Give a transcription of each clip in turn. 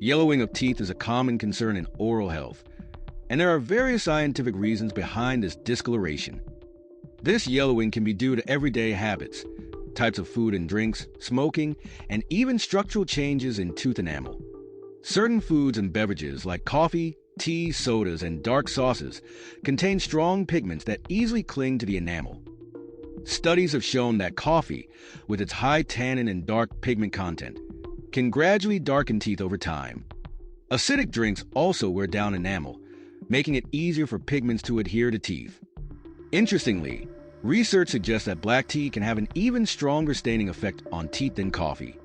Yellowing of teeth is a common concern in oral health, and there are various scientific reasons behind this discoloration. This yellowing can be due to everyday habits, types of food and drinks, smoking, and even structural changes in tooth enamel. Certain foods and beverages like coffee, tea, sodas, and dark sauces contain strong pigments that easily cling to the enamel. Studies have shown that coffee, with its high tannin and dark pigment content, can gradually darken teeth over time. Acidic drinks also wear down enamel, making it easier for pigments to adhere to teeth. Interestingly, research suggests that black tea can have an even stronger staining effect on teeth than coffee.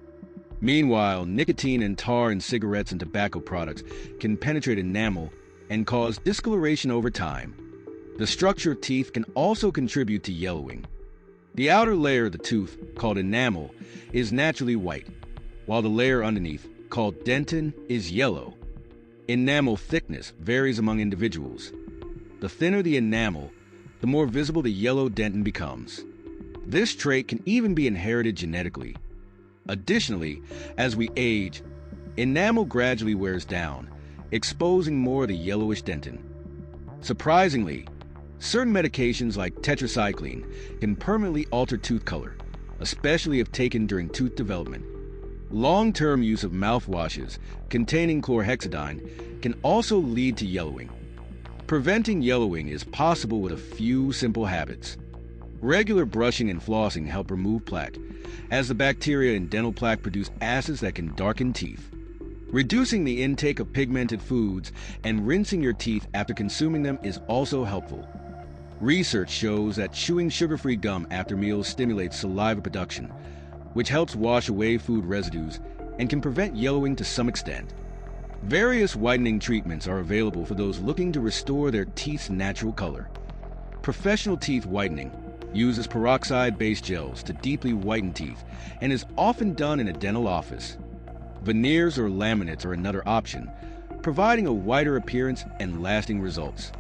Meanwhile, nicotine and tar in cigarettes and tobacco products can penetrate enamel and cause discoloration over time. The structure of teeth can also contribute to yellowing. The outer layer of the tooth, called enamel, is naturally white, while the layer underneath, called dentin, is yellow. Enamel thickness varies among individuals. The thinner the enamel, the more visible the yellow dentin becomes. This trait can even be inherited genetically. Additionally, as we age, enamel gradually wears down, exposing more of the yellowish dentin. Surprisingly, certain medications like tetracycline can permanently alter tooth color, especially if taken during tooth development. Long-term use of mouthwashes containing chlorhexidine can also lead to yellowing. Preventing yellowing is possible with a few simple habits. Regular brushing and flossing help remove plaque, as the bacteria in dental plaque produce acids that can darken teeth. Reducing the intake of pigmented foods and rinsing your teeth after consuming them is also helpful. Research shows that chewing sugar-free gum after meals stimulates saliva production, which helps wash away food residues and can prevent yellowing to some extent. Various whitening treatments are available for those looking to restore their teeth's natural color. Professional teeth whitening uses peroxide-based gels to deeply whiten teeth and is often done in a dental office. Veneers or laminates are another option, providing a whiter appearance and lasting results.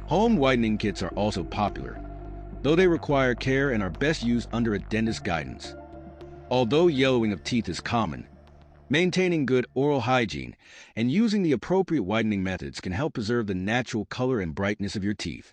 Home whitening kits are also popular, though they require care and are best used under a dentist's guidance. Although yellowing of teeth is common, maintaining good oral hygiene and using the appropriate whitening methods can help preserve the natural color and brightness of your teeth.